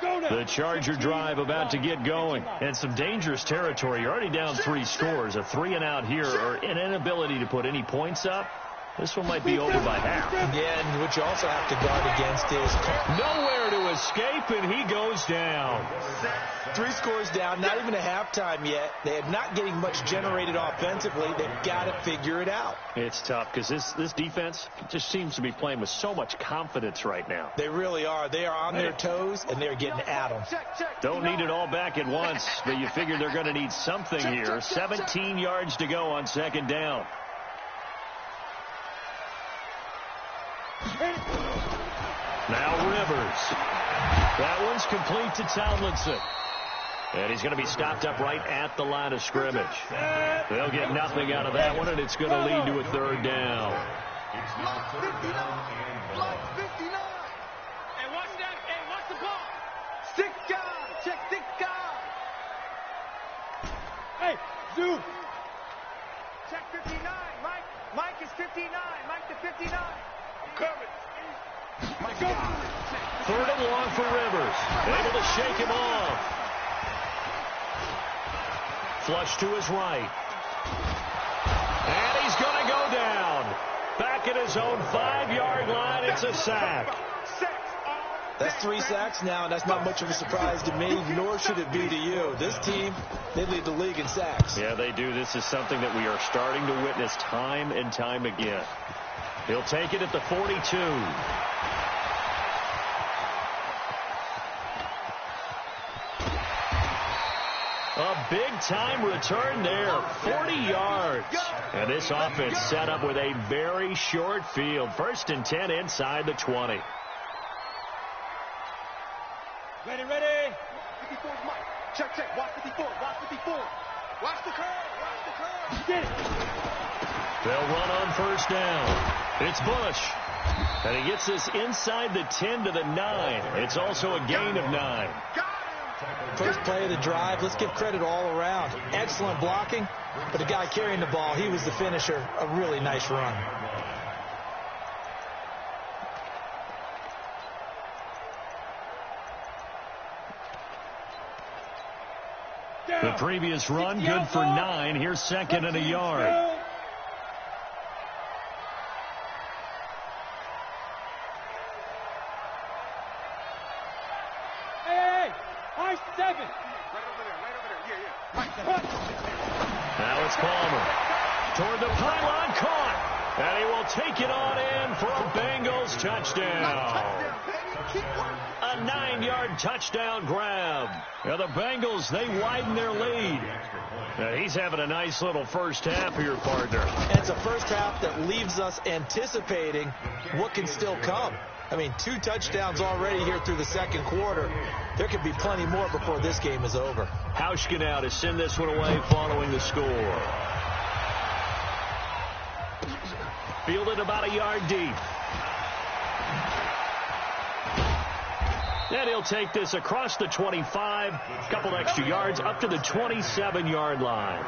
The Charger drive about to get going. And some dangerous territory. You're already down 3 scores. A 3-and-out here, or an inability to put any points up. This one might be over by half. Yeah, and what you also have to guard against is nowhere to escape, and he goes down. 3 scores down, not even a halftime yet. They are not getting much generated offensively. They've got to figure it out. It's tough because this defense just seems to be playing with so much confidence right now. They really are. They are on their toes, and they're getting at them. Don't need it all back at once, but you figure they're going to need something here. 17 yards to go on 2nd down. Now Rivers. That one's complete to Tomlinson. And he's going to be stopped up right at the line of scrimmage. They'll get nothing out of that one, and it's going to lead to a 3rd down. Block 59. Block 59. Hey, watch that. Hey, watch the ball. 6 guys. Check 6 guys. Hey, zoom. Check 59. Mike is 59. Mike to 59. I'm coming. Mike, go. 3rd and long for Rivers. Able to shake him off. Flush to his right. And he's going to go down. Back at his own 5-yard line. It's a sack. That's 3 sacks now, and that's not much of a surprise to me, nor should it be to you. This team, they lead the league in sacks. Yeah, they do. This is something that we are starting to witness time and time again. He'll take it at the 42. A big-time return there, 40 yards. And this offense set up with a very short field. 1st and 10 inside the 20. Ready. 54 is Mike. Check. Watch 54. Watch 54. Watch the curve. Get it. They'll run on 1st down. It's Bush. And he gets this inside the 10 to the 9. It's also a gain of 9. First play of the drive, let's give credit all around. Excellent blocking, but the guy carrying the ball, he was the finisher. A really nice run. The previous run, good for 9. Here's 2nd and a yard. Now it's Palmer. Toward the pylon, caught. And he will take it on in for a Bengals touchdown. A 9-yard touchdown grab. Now the Bengals, they widen their lead. Now he's having a nice little first half here, partner. And it's a first half that leaves us anticipating what can still come. I mean, 2 touchdowns already here through the 2nd quarter. There could be plenty more before this game is over. Hauschka now to send this one away following the score. Fielded about a yard deep. And he'll take this across the 25, a couple extra yards up to the 27-yard line.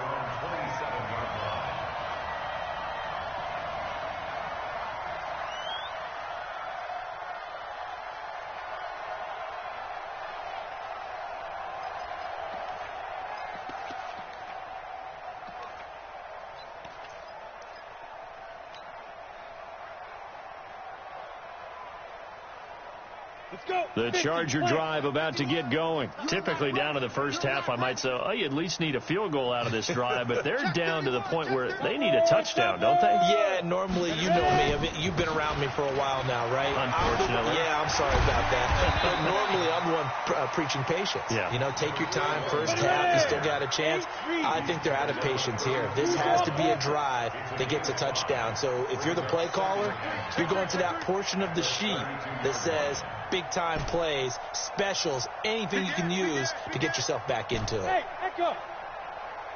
The Charger drive about to get going. Typically down to the first half, I might say, oh, you at least need a field goal out of this drive, but they're down to the point where they need a touchdown, don't they? Yeah, normally, you know me. I mean, you've been around me for a while now, right? Unfortunately. I'm sorry about that. But normally, I'm the one preaching patience. Yeah. You know, take your time. First half, you still got a chance. I think they're out of patience here. This has to be a drive that gets a touchdown. So if you're the play caller, you're going to that portion of the sheet that says big-time plays, specials, anything you can use to get yourself back into it. Hey, echo.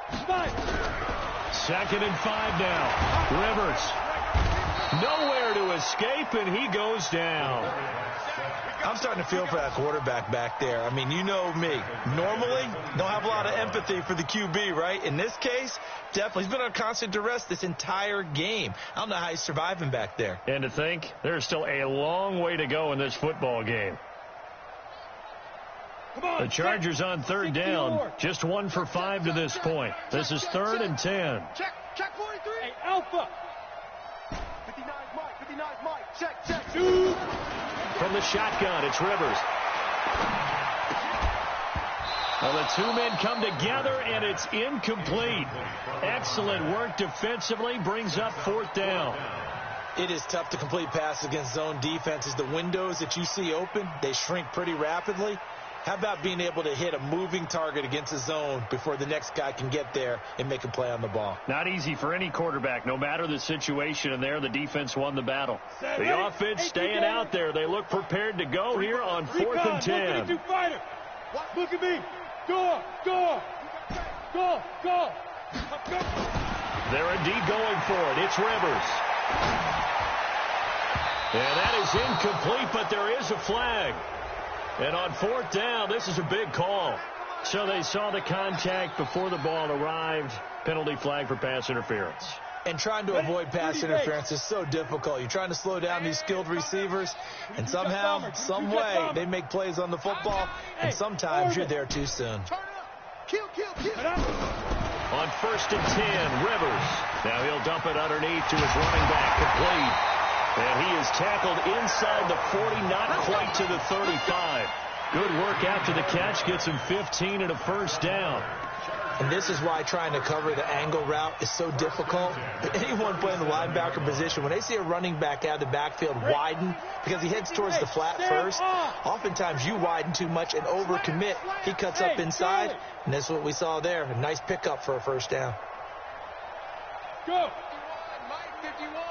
2nd and 5 now. Rivers. Nowhere to escape, and he goes down. I'm starting to feel for that quarterback back there. I mean, you know me. Normally, don't have a lot of empathy for the QB, right? In this case, definitely. He's been on constant duress this entire game. I don't know how he's surviving back there. And to think, there's still a long way to go in this football game. The Chargers on third down. Just 1 for 5 to this point. This is 3rd and 10. Check 43. Hey, Alpha. 59 Mike. 59 Mike. Check. From the shotgun, it's Rivers. Well, the two men come together, and it's incomplete. Excellent work defensively, brings up 4th down. It is tough to complete passes against zone defenses. The windows that you see open, they shrink pretty rapidly. How about being able to hit a moving target against a zone before the next guy can get there and make a play on the ball? Not easy for any quarterback, no matter the situation, and there the defense won the battle. The offense staying out there. They look prepared to go here on 4th and 10. Look at me. Go. They're indeed going for it. It's Rivers. And that is incomplete, but there is a flag. And on 4th down, this is a big call. So they saw the contact before the ball arrived. Penalty flag for pass interference. And trying to avoid pass interference is so difficult. You're trying to slow down these skilled receivers, and somehow, some way, they make plays on the football, and sometimes you're there too soon. Kill. On 1st and 10, Rivers. Now he'll dump it underneath to his running back, complete. And he is tackled inside the 40, not quite to the 35. Good work after the catch, gets him 15 and a 1st down. And this is why trying to cover the angle route is so difficult. Anyone playing the linebacker position, when they see a running back out of the backfield widen, because he heads towards the flat first, oftentimes you widen too much and overcommit. He cuts up inside, and that's what we saw there. A nice pickup for a 1st down. Go. 51, Mike, 51.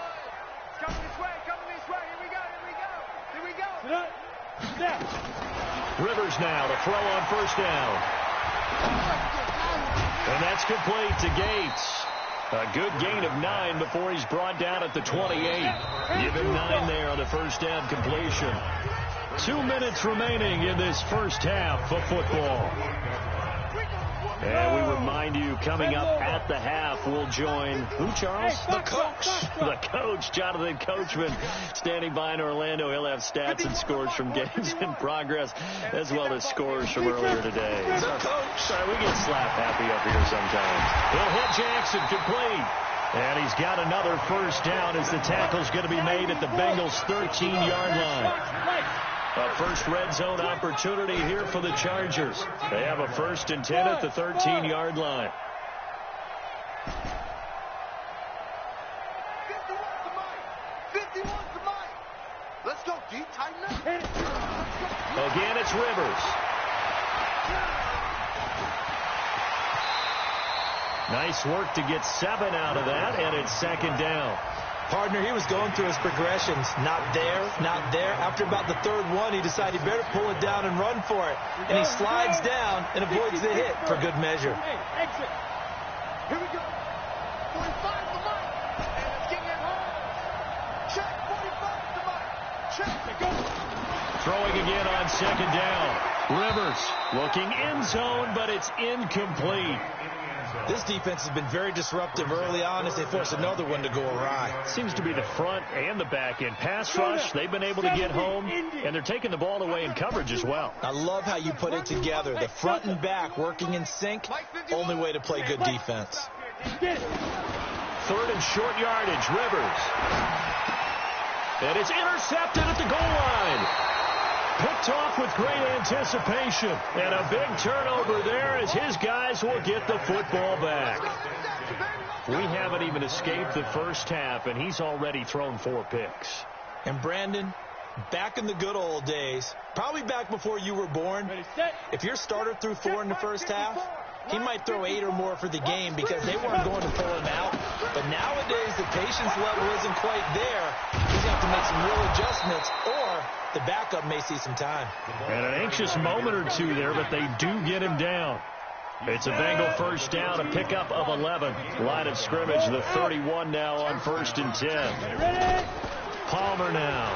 It's coming this way. Here we go. Rivers now to throw on 1st down. And that's complete to Gates. A good gain of 9 before he's brought down at the 28. Give him 9 there on the 1st down completion. 2 minutes remaining in this 1st half of football. And we remind you, coming up at the half, we'll join who, Charles? The coach. The coach, Jonathan Coachman, standing by in Orlando. He'll have stats and scores from games in progress, as well as scores from earlier today. The coach. Sorry, we get slap happy up here sometimes. He'll hit Jackson, complete. And he's got another 1st down as the tackle's going to be made at the Bengals' 13-yard line. A first red zone opportunity here for the Chargers. They have a 1st and 10 at the 13-yard line. 51 to Mike. Let's go, D. Tighten up. Again, it's Rivers. Nice work to get 7 out of that, and it's 2nd down. Partner, he was going through his progressions. Not there. After about the 3rd one, he decided he better pull it down and run for it. And he slides down and avoids the hit for good measure. Exit. Here we go. 45 to Mike. And it's getting it home. Check. 45 to Mike. Check. Go. Throwing again on 2nd down. Rivers looking end zone, but it's incomplete. This defense has been very disruptive early on as they force another one to go awry. Seems to be the front and the back end. Pass rush, they've been able to get home, and they're taking the ball away in coverage as well. I love how you put it together. The front and back working in sync, only way to play good defense. 3rd and short yardage, Rivers. And it's intercepted at the goal line. Picked off with great anticipation. And a big turnover there as his guys will get the football back. We haven't even escaped the 1st half, and he's already thrown 4 picks. And Brandon, back in the good old days, probably back before you were born, if your starter threw 4 in the 1st half, he might throw 8 or more for the game because they weren't going to pull him out. But nowadays, the patience level isn't quite there. He's going to have to make some real adjustments, or the backup may see some time. And an anxious moment or two there, but they do get him down. It's a Bengal 1st down, a pickup of 11. Line of scrimmage, the 31 now on 1st and 10. Palmer now.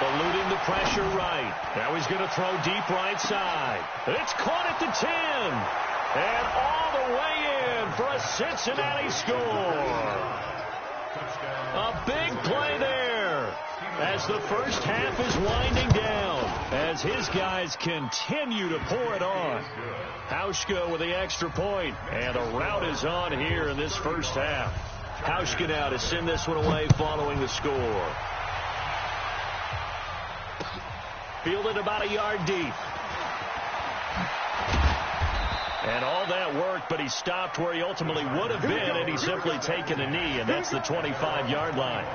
Eluding the pressure right. Now he's going to throw deep right side. It's caught at the 10. And all the way in for a Cincinnati score. A big play there as the 1st half is winding down. as his guys continue to pour it on. Hauschka with the extra point, and the rout is on here in this first half. Hauschka now to send this one away following the score. Fielded about a yard deep. And all that work, but he stopped where he ultimately would have been, and he's simply taken a knee, and that's the 25-yard line.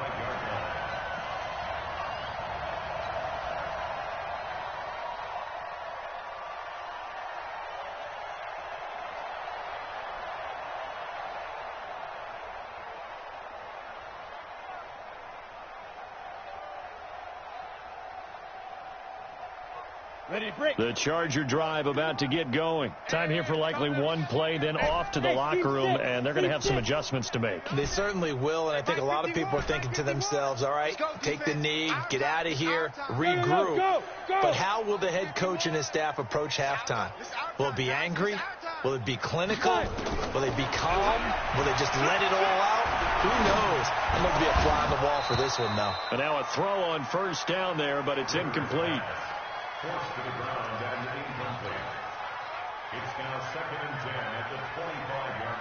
The Charger drive about to get going. Time here for likely one play, then off to the locker room, and they're going to have some adjustments to make. They certainly will, and I think a lot of people are thinking to themselves, all right, take the knee, get out of here, regroup. But how will the head coach and his staff approach halftime? Will it be angry? Will it be clinical? Will they be calm? Will they just let it all out? Who knows? I'm going to be a fly on the wall for this one, though. And now a throw on first down there, but it's incomplete. Forced to the ground and incomplete. It's now 2nd and 10 at the 25-yard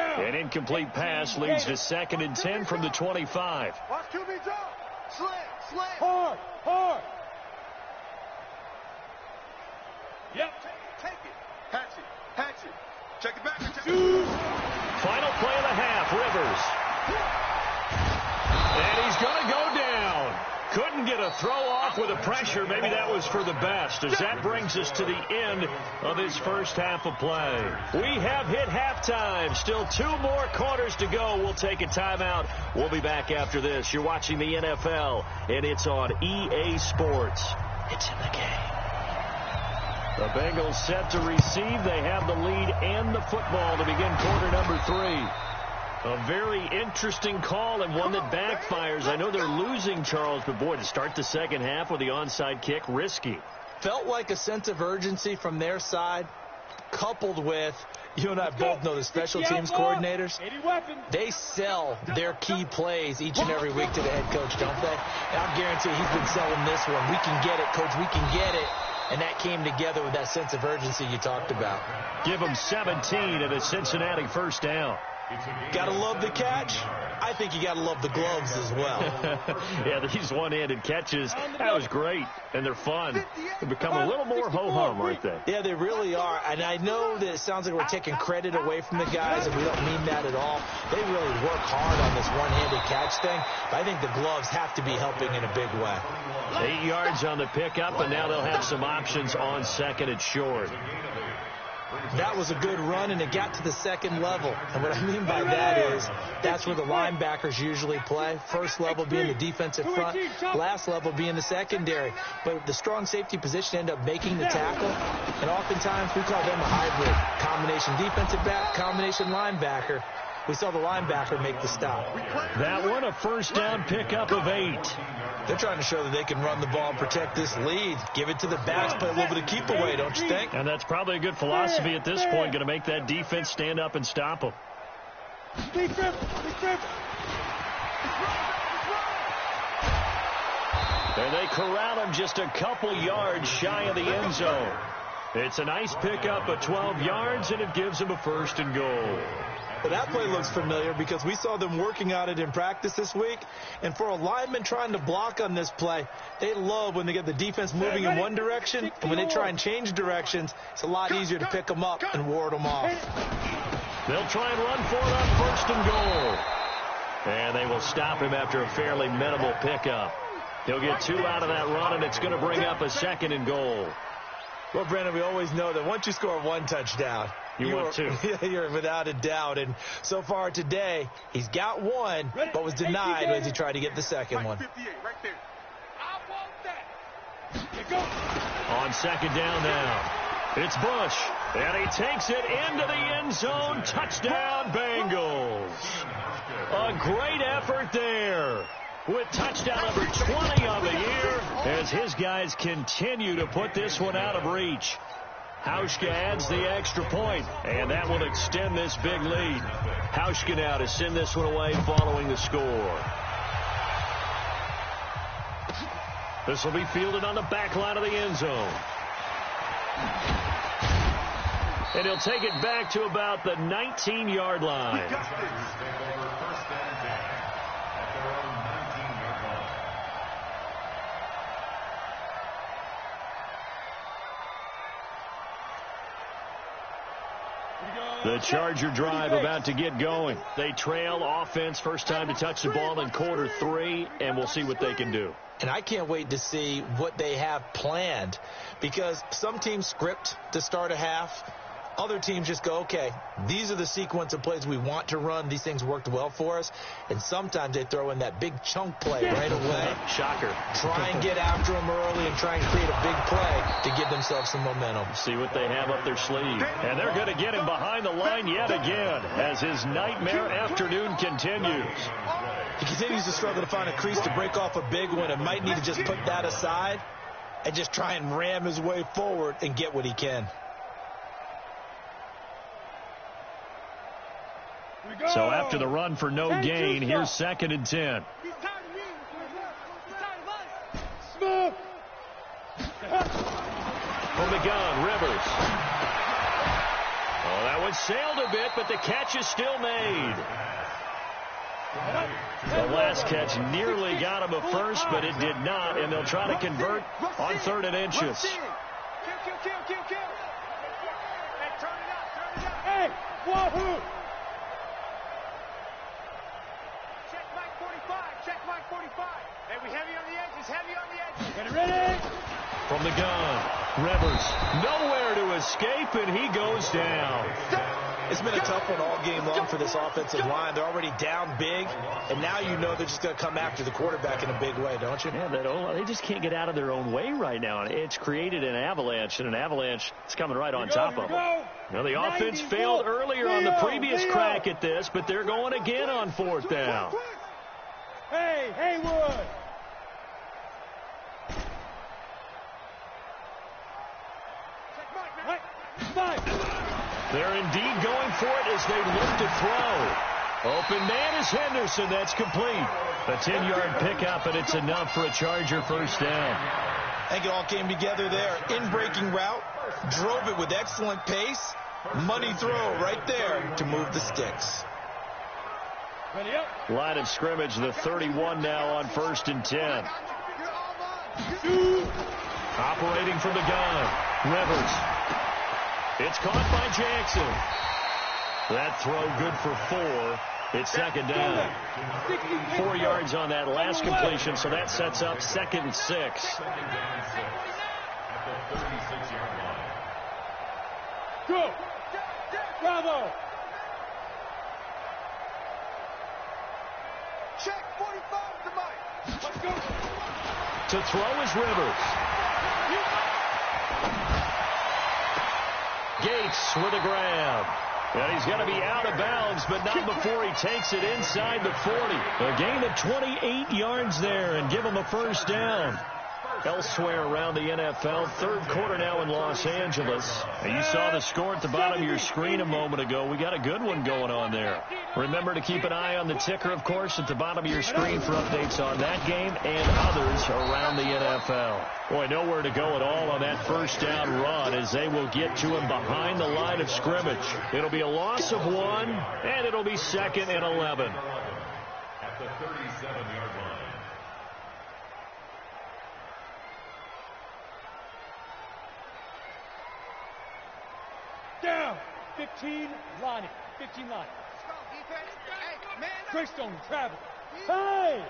line. An incomplete pass leads to 2nd and 10 from the 25. Watch QB drop. Slant. Hard. Yep. Take it. Hatch it. Check it back. Final play of the half, Rivers. And he's going to go down. Couldn't get a throw off with the pressure. Maybe that was for the best, as that brings us to the end of this first half of play. We have hit halftime. Still 2 more quarters to go. We'll take a timeout. We'll be back after this. You're watching the NFL, and it's on EA Sports. It's in the game. The Bengals set to receive. They have the lead and the football to begin quarter number 3. A very interesting call and one that backfires. I know they're losing, Charles, but boy, to start the second half with the onside kick, risky. Felt like a sense of urgency from their side, coupled with, you and I both know the special teams coordinators, they sell their key plays each and every week to the head coach, don't they? And I'll guarantee he's been selling this one. We can get it, coach, we can get it. And that came together with that sense of urgency you talked about. Give him 17 and a Cincinnati first down. Got to love the catch. I think you got to love the gloves as well. Yeah, these one-handed catches, that was great. And they're fun. They become a little more ho-hum, aren't they? Yeah, they really are. And I know that it sounds like we're taking credit away from the guys, and we don't mean that at all. They really work hard on this one-handed catch thing. But I think the gloves have to be helping in a big way. 8 yards on the pickup, and now they'll have some options on second and short. That was a good run, and it got to the second level. And what I mean by that is that's where the linebackers usually play. First level being the defensive front, last level being the secondary. But the strong safety position ended up making the tackle, and oftentimes we call them a hybrid. Combination defensive back, combination linebacker. We saw the linebacker make the stop. That one, a first down pickup of 8. They're trying to show that they can run the ball and protect this lead. Give it to the backs, play a little bit of keep away, don't you think? And that's probably a good philosophy at this point, going to make that defense stand up and stop them. And they corral him just a couple yards shy of the end zone. It's a nice pickup of 12 yards, and it gives them a first and goal. Well, that play looks familiar because we saw them working on it in practice this week. And for a lineman trying to block on this play, they love when they get the defense moving in one direction. And when they try and change directions, it's a lot easier to pick them up and ward them off. They'll try and run for it on first and goal. And they will stop him after a fairly minimal pickup. He'll get 2 out of that run, and it's going to bring up a second and goal. Well, Brandon, we always know that once you score 1 touchdown, you're without a doubt. And so far today, he's got 1, but was denied as he tried to get the second one. On second down now, it's Bush, and he takes it into the end zone. Touchdown, Bengals. A great effort there, with touchdown number 20 on the year, as his guys continue to put this one out of reach. Hauschka adds the extra point, and that will extend this big lead. Hauschka now to send this one away following the score. This will be fielded on the back line of the end zone. And he'll take it back to about the 19-yard line. The Charger drive about to get going. They trail offense first time to touch the ball in quarter 3, and we'll see what they can do. And I can't wait to see what they have planned, because some teams script to start a half. Other teams just go, okay, these are the sequence of plays we want to run. These things worked well for us. And sometimes they throw in that big chunk play right away. Shocker. Try and get after them early and try and create a big play to give themselves some momentum. See what they have up their sleeve. And they're going to get him behind the line yet again as his nightmare afternoon continues. He continues to struggle to find a crease to break off a big one, and might need to just put that aside and just try and ram his way forward and get what he can. So after the run for no gain, here's 2nd and 10. From the gun, Rivers. Oh, that one sailed a bit, but the catch is still made. The last catch nearly got him a first, but it did not, and they'll try to convert on 3rd and inches. Hey, wahoo! Check Mike 45. Check Mike 45. Hey, we heavy on the edges. Heavy on the edges. Get ready. From the gun, Rivers nowhere to escape, and he goes down. It's been a tough one all game long for this offensive line. They're already down big, and now you know they're just going to come after the quarterback in a big way, don't you? Yeah, they just can't get out of their own way right now. And it's created an avalanche, and an avalanche is coming right on top of them. Now, the offense failed earlier on the previous crack at this, but they're going again on 4th down. Hey, Haywood. They're indeed going for it as they look to throw. Open man is Henderson. That's complete. A 10-yard pickup, and it's enough for a Charger first down. I think it all came together there. In-breaking route, drove it with excellent pace. Money throw right there to move the sticks. Line of scrimmage, the 31 now on 1st and 10. Operating from the gun, Rivers. It's caught by Jackson. That throw good for 4. It's 2nd down. 4 yards on that last completion, so that sets up 2nd and 6. Go. Bravo. Check 45 to Mike. Let's go. To throw is Rivers. Gates with a grab. And he's going to be out of bounds, but not before he takes it inside the 40. A gain of 28 yards there and give him a first down. Elsewhere around the NFL, 3rd quarter now in Los Angeles. And you saw the score at the bottom of your screen a moment ago. We got a good one going on there. Remember to keep an eye on the ticker, of course, at the bottom of your screen for updates on that game and others around the NFL. Boy, nowhere to go at all on that first down run as they will get to him behind the line of scrimmage. It'll be a loss of 1, and it'll be 2nd and 11. At the 37-yard line. Down. 15, Lonnie. 15, Lonnie. Let's go, defense. Hey, man. Greystone, travel. Hey!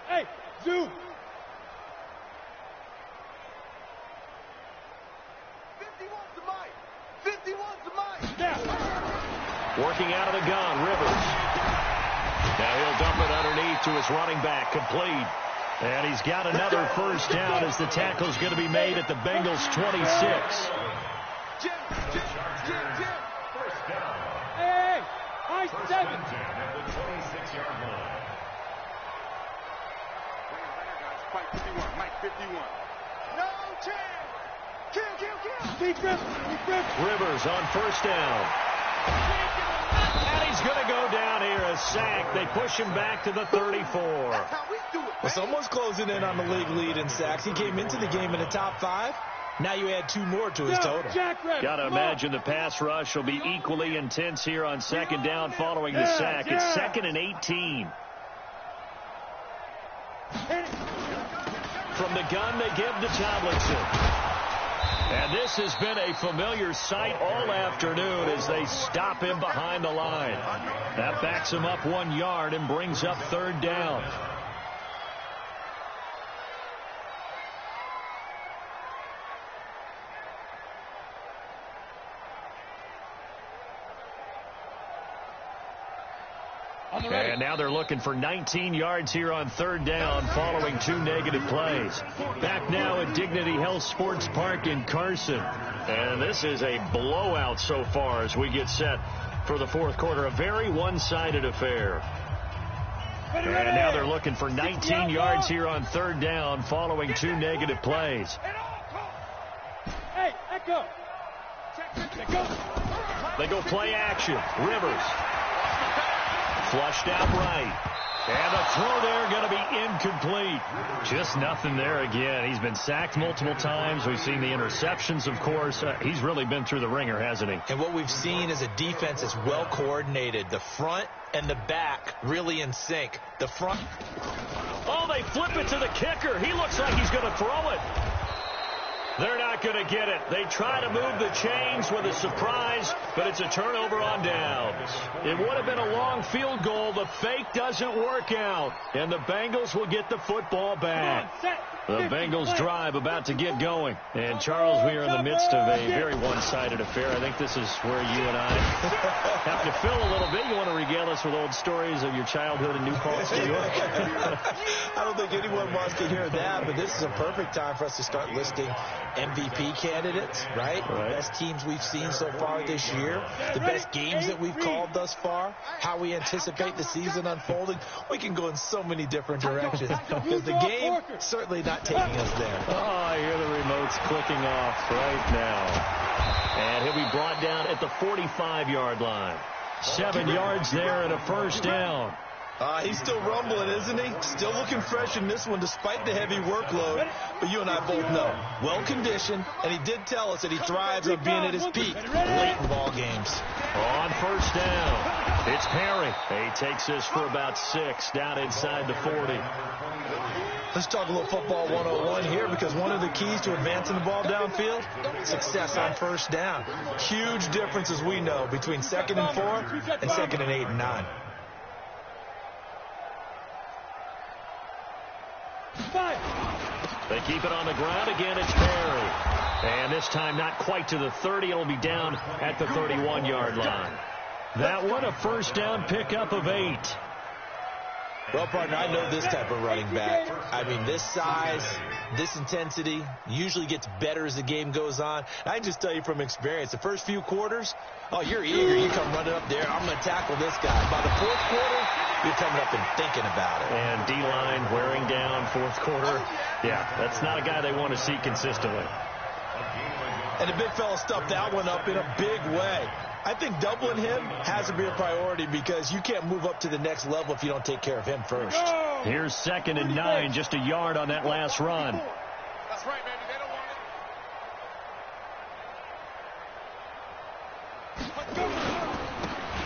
Hey, zoom. 51 to Mike. 51 to Mike. Now. Working out of the gun, Rivers. Now he'll dump it underneath to his running back, complete. And he's got another first down as the tackle's going to be made at the Bengals' 26. Jim. Hey, high 7. At the 26-yard line. Mike 51. No chance. Rivers on first down. And he's going to go down here, a sack. They push him back to the 34. Well, someone's closing in on the league lead in sacks. He came into the game in the top 5. Now you add 2 more to his total. Got to imagine the pass rush will be equally intense here on second down following the sack. It's 2nd and 18. From the gun, they give to Tomlinson. And this has been a familiar sight all afternoon as they stop him behind the line. That backs him up 1 yard and brings up 3rd down. And now they're looking for 19 yards here on 3rd down following 2 negative plays. Back now at Dignity Health Sports Park in Carson. And this is a blowout so far as we get set for the 4th quarter. A very one-sided affair. And now they're looking for 19 yards here on 3rd down following 2 negative plays. Hey, echo. They go play action. Rivers. Flushed out right. And the throw there going to be incomplete. Just nothing there again. He's been sacked multiple times. We've seen the interceptions, of course. He's really been through the ringer, hasn't he? And what we've seen is a defense that's well coordinated. The front and the back really in sync. The front. Oh, they flip it to the kicker. He looks like he's going to throw it. They're not going to get it. They try to move the chains with a surprise, but it's a turnover on downs. It would have been a long field goal. The fake doesn't work out, and the Bengals will get the football back. The Bengals drive about to get going. And, Charles, we are in the midst of a very one-sided affair. I think this is where you and I have to fill a little bit. You want to regale us with old stories of your childhood in New Paltz, New York? I don't think anyone wants to hear that, but this is a perfect time for us to start listing MVP candidates, right? The best teams we've seen so far this year, the best games that we've called thus far, how we anticipate the season unfolding. We can go in so many different directions because the game certainly not taking us there. Oh, I hear the remotes clicking off right now. And he'll be brought down at the 45-yard line. 7 yards there and a first down. He's still rumbling, isn't he? Still looking fresh in this one despite the heavy workload. But you and I both know, well-conditioned, and he did tell us that he thrives on being at his peak late in ball games. On first down, it's Perry. He takes this for about 6 down inside the 40. Let's talk a little football 101 here, because one of the keys to advancing the ball downfield, success on first down. Huge difference, as we know, between 2nd and 4 and 2nd and 8 and 9. They keep it on the ground again. It's Perry. And this time not quite to the 30. It'll be down at the 31-yard line. That one a first down pickup of 8. Well, partner, I know this type of running back. I mean, this size, this intensity usually gets better as the game goes on. I can just tell you from experience, the first few quarters, oh, you're eager. You come running up there. I'm going to tackle this guy. By the 4th quarter, you're coming up and thinking about it. And D-line wearing down 4th quarter. Yeah, that's not a guy they want to see consistently. And the big fella stuffed that one up in a big way. I think doubling him has to be a priority because you can't move up to the next level if you don't take care of him first. Here's 2nd and 9, just a yard on that last run. That's right, baby. They don't want it.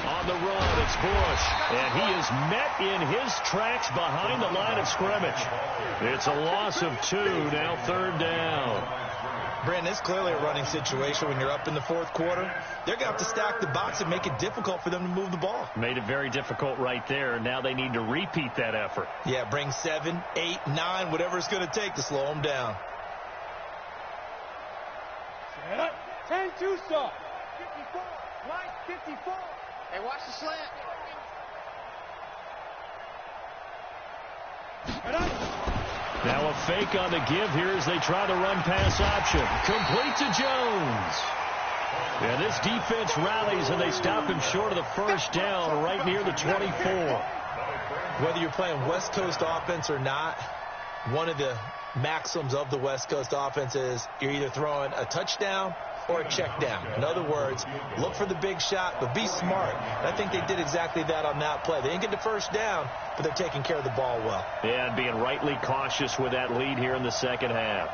On the run, it's Bush. And he is met in his tracks behind the line of scrimmage. It's a loss of 2, now 3rd down. Brandon, it's clearly a running situation when you're up in the 4th quarter. They're going to have to stack the box and make it difficult for them to move the ball. Made it very difficult right there. Now they need to repeat that effort. Yeah, bring 7, 8, 9, whatever it's going to take to slow them down. 10-2 stop. 54. Mike, 54. Hey, watch the slant. Now a fake on the give here as they try the run-pass option. Complete to Jones. Yeah, this defense rallies, and they stop him short of the first down right near the 24. Whether you're playing West Coast offense or not, one of the maxims of the West Coast offense is you're either throwing a touchdown or a check down. In other words, look for the big shot, but be smart. And I think they did exactly that on that play. They didn't get the first down, but they're taking care of the ball well. Yeah, and being rightly cautious with that lead here in the second half.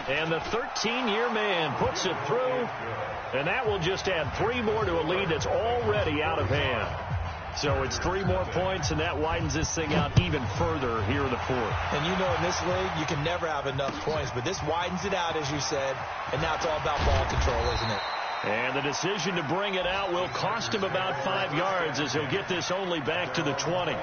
And the 13-year man puts it through, and that will just add 3 more to a lead that's already out of hand. So it's 3 more points, and that widens this thing out even further here in the fourth. And you know, in this league, you can never have enough points, but this widens it out, as you said, and now it's all about ball control, isn't it? And the decision to bring it out will cost him about 5 yards as he'll get this only back to the 20.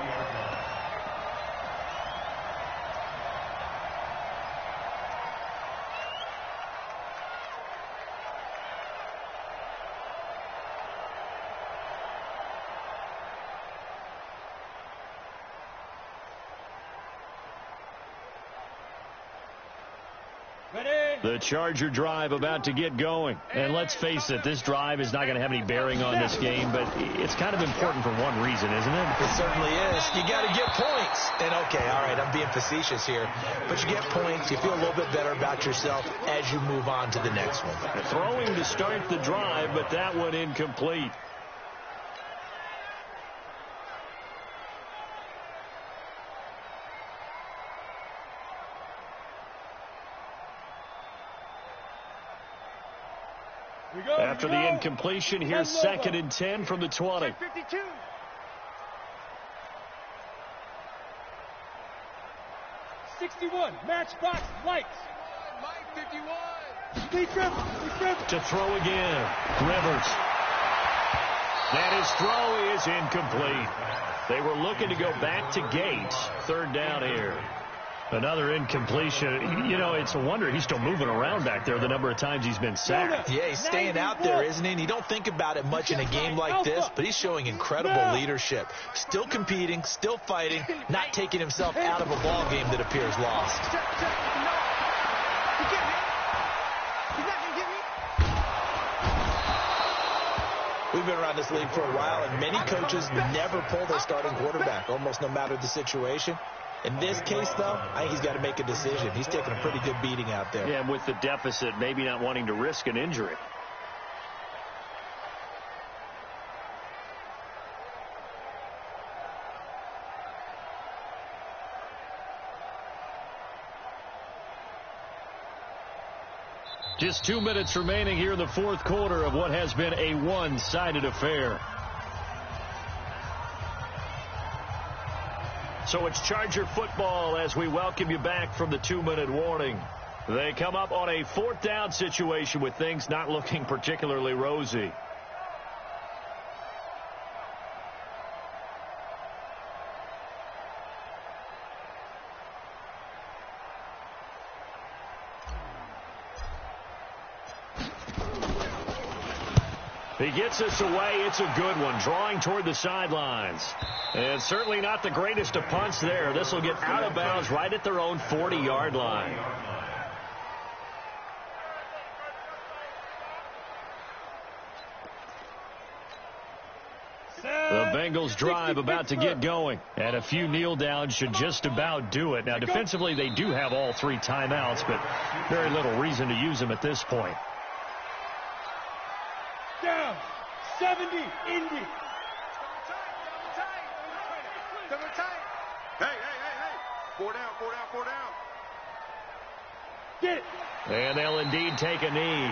The Charger drive about to get going. And let's face it, this drive is not going to have any bearing on this game, but it's kind of important for one reason, isn't it? It certainly is. You got to get points. And, okay, all right, I'm being facetious here, but you get points, you feel a little bit better about yourself as you move on to the next one. Throwing to start the drive, but that one incomplete. After the incompletion, here's 2nd and 10 from the 20. 52. Matchbox lights. Mike 51. To throw again. Rivers. And his throw is incomplete. They were looking to go back to Gates. 3rd down here. Another incompletion. You know, it's a wonder he's still moving around back there the number of times he's been sacked. Yeah, he's staying out there, isn't he? And you don't think about it much in a game like this, but he's showing incredible leadership. Still competing, still fighting, not taking himself out of a ball game that appears lost. We've been around this league for a while, and many coaches never pull their starting quarterback, almost no matter the situation. In this case, though, I think he's got to make a decision. He's taking a pretty good beating out there. Yeah, and with the deficit, maybe not wanting to risk an injury. Just 2 minutes remaining here in the fourth quarter of what has been a one-sided affair. So it's Charger football as we welcome you back from the 2-minute warning. They come up on a 4th down situation with things not looking particularly rosy. He gets us away. It's a good one, drawing toward the sidelines. And certainly not the greatest of punts there. This will get out of bounds right at their own 40-yard line. The Bengals drive about to get going. And a few kneel downs should just about do it. Now, defensively, they do have all 3 timeouts, but very little reason to use them at this point. Down. 70. Indy. Double tight. Hey. 4 down. Get it. And they'll indeed take a knee.